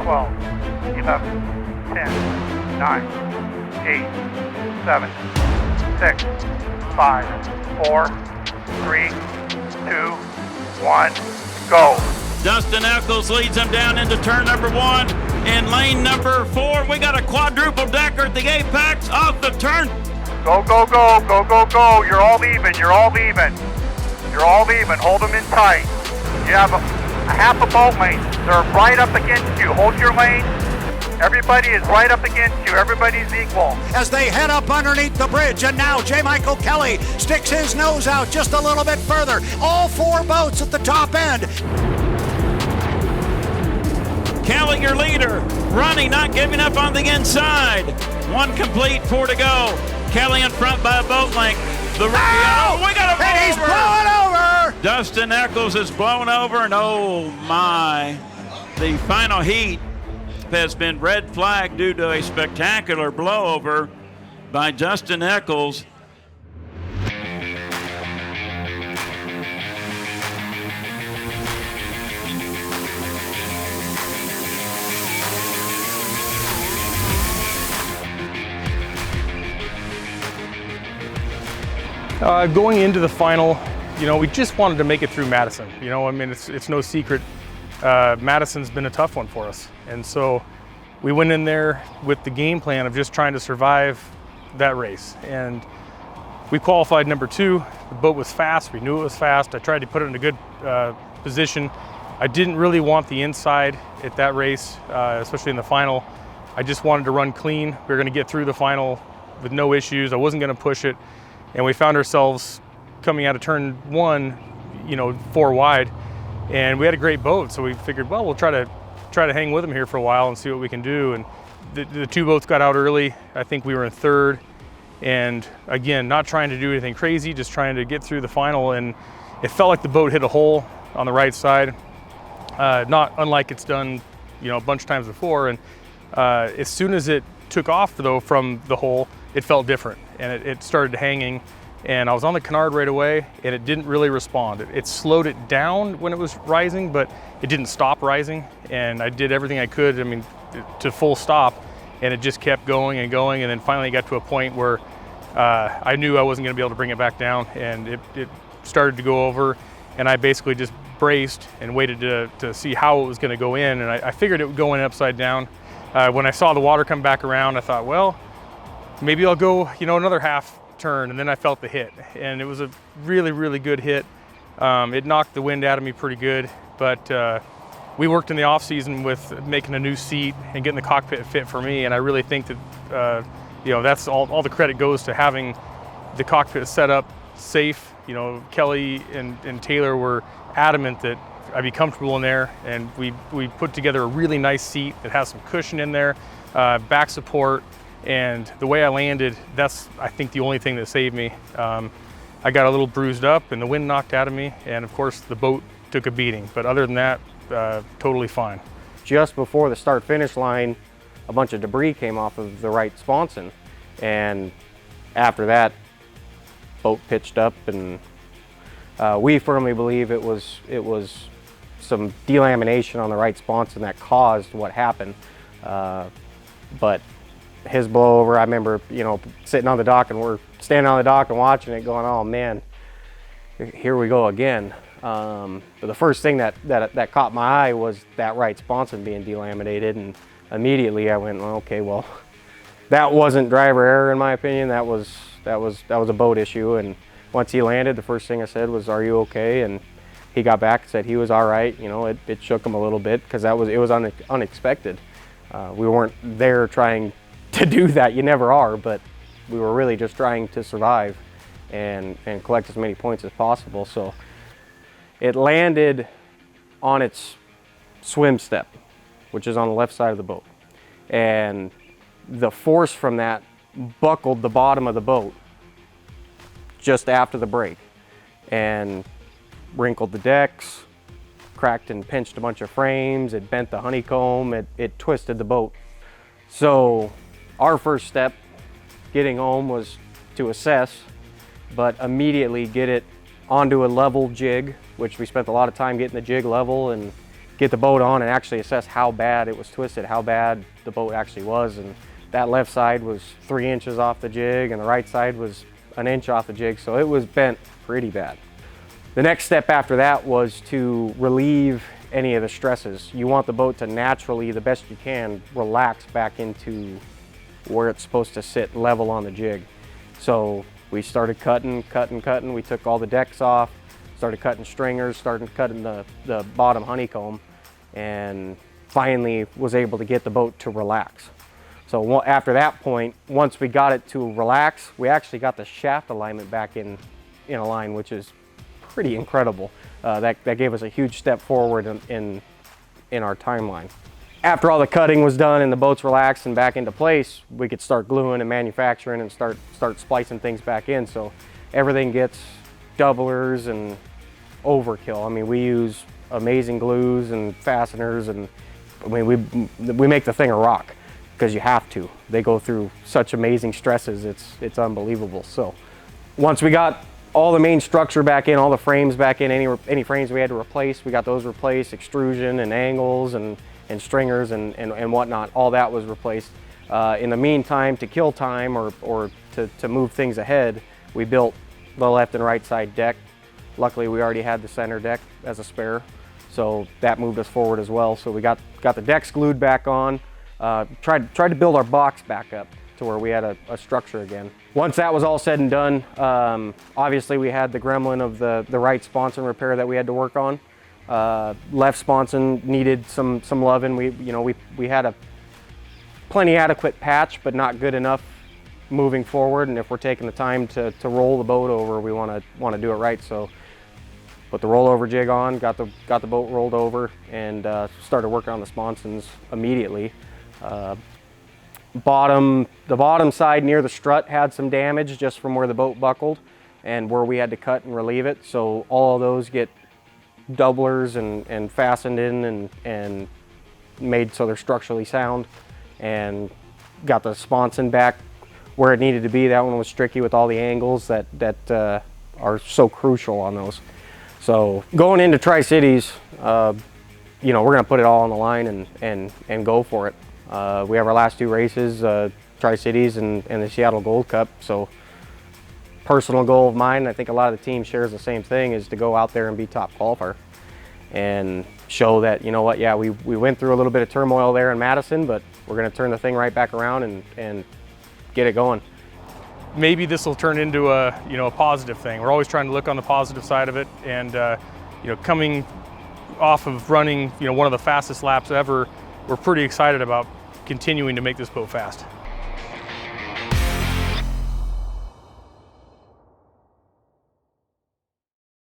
12, 11, 10, 9, 8, 7, 6, 5, 4, 3, 2, 1, go. Dustin Eccles leads him down into turn number 1. In lane number 4, we got a quadruple decker at the apex of the turn. Go, go, go, go, go, go. You're all even, you're all even. You're all even, hold them in tight. You have a half a boat lane. They're right up against you. Hold your lane. Everybody is right up against you. Everybody's equal. As they head up underneath the bridge, and now J. Michael Kelly sticks his nose out just a little bit further. All 4 boats at the top end. Kelly, your leader, running, not giving up on the inside. 1 complete, 4 to go. Kelly in front by a boat length. The rookie, oh, we got a blowover. And he's blowing over. Dustin Eccles is blown over, and oh my. The final heat has been red flagged due to a spectacular blowover by Dustin Eccles. Going into the final, we just wanted to make it through Madison. I mean, it's no secret. Madison's been a tough one for us. And so we went in there with the game plan of just trying to survive that race. And we qualified number 2. The boat was fast. We knew it was fast. I tried to put it in a good position. I didn't really want the inside at that race, especially in the final. I just wanted to run clean. We were going to get through the final with no issues. I wasn't going to push it. And we found ourselves coming out of turn 1, 4 wide, and we had a great boat. So we figured, well, we'll try to hang with them here for a while and see what we can do. And the 2 boats got out early. I think we were in 3rd. And again, not trying to do anything crazy, just trying to get through the final. And it felt like the boat hit a hole on the right side, not unlike it's done, a bunch of times before. And as soon as it took off, though, from the hole, it felt different, and it started hanging, and I was on the canard right away, and it didn't really respond. It slowed it down when it was rising, but it didn't stop rising, and I did everything I could, to full stop, and it just kept going and going, and then finally got to a point where I knew I wasn't going to be able to bring it back down, and it started to go over, and I basically just braced and waited to see how it was going to go in, and I figured it would go in upside down. When I saw the water come back around, I thought, well, maybe I'll go, another half turn, and then I felt the hit, and it was a really, really good hit. It knocked the wind out of me pretty good, but we worked in the off season with making a new seat and getting the cockpit fit for me, and I really think that, that's all the credit goes to having the cockpit set up safe. Kelly and Taylor were adamant that I'd be comfortable in there, and we put together a really nice seat that has some cushion in there, back support. And the way I landed, that's, I think, the only thing that saved me. I got a little bruised up, and the wind knocked out of me, and of course the boat took a beating. But other than that, totally fine. Just before the start-finish line, a bunch of debris came off of the right sponson, and after that, boat pitched up, and we firmly believe it was some delamination on the right sponson that caused what happened. But his blowover, I remember, sitting on the dock, and we're standing on the dock and watching it going, oh man, here we go again. But the first thing that caught my eye was that right sponson being delaminated, and immediately I went, okay, well, that wasn't driver error in my opinion. That was a boat issue. And once he landed, the first thing I said was, are you okay? And he got back and said he was all right. It shook him a little bit because it was unexpected. We weren't there trying to do that, you never are, but we were really just trying to survive and collect as many points as possible. So it landed on its swim step, which is on the left side of the boat, and the force from that buckled the bottom of the boat just after the break and wrinkled the decks, cracked and pinched a bunch of frames, it bent the honeycomb, it twisted the boat. So our first step getting home was to assess, but immediately get it onto a level jig, which we spent a lot of time getting the jig level and get the boat on and actually assess how bad it was twisted, how bad the boat actually was. And that left side was 3 inches off the jig and the right side was an inch off the jig, so it was bent pretty bad. The next step after that was to relieve any of the stresses. You want the boat to naturally, the best you can, relax back into where it's supposed to sit level on the jig. So we started cutting. We took all the decks off, started cutting stringers, started cutting the bottom honeycomb, and finally was able to get the boat to relax. So after that point, once we got it to relax, we actually got the shaft alignment back in line, which is pretty incredible. That gave us a huge step forward in our timeline. After all the cutting was done and the boat's relaxed and back into place, we could start gluing and manufacturing and start splicing things back in. So everything gets doublers and overkill. I mean, we use amazing glues and fasteners, and I mean, we make the thing a rock because you have to. They go through such amazing stresses. It's unbelievable. So once we got all the main structure back in, all the frames back in, any frames we had to replace, we got those replaced, extrusion and angles and stringers and whatnot, all that was replaced. In the meantime, to kill time or to move things ahead, we built the left and right side deck. Luckily, we already had the center deck as a spare, so that moved us forward as well. So we got the decks glued back on, tried to build our box back up to where we had a structure again. Once that was all said and done, obviously we had the gremlin of the right sponson repair that we had to work on. Left sponson needed some loving. We had a plenty adequate patch, but not good enough moving forward. And if we're taking the time to roll the boat over, we want to do it right. So put the rollover jig on, got the boat rolled over, and started working on the sponsons immediately. The bottom side near the strut had some damage just from where the boat buckled and where we had to cut and relieve it. So all of those get doublers and fastened in and made so they're structurally sound, and got the sponson back where it needed to be. That one was tricky with all the angles that are so crucial on those. So going into Tri-Cities, we're gonna put it all on the line and go for it. We have our last 2 races, Tri-Cities and the Seattle Gold Cup. So personal goal of mine, I think a lot of the team shares the same thing, is to go out there and be top qualifier and show that, you know what, yeah, we went through a little bit of turmoil there in Madison, but we're going to turn the thing right back around and get it going. Maybe this will turn into a positive thing. We're always trying to look on the positive side of it, and coming off of running one of the fastest laps ever, we're pretty excited about continuing to make this boat fast.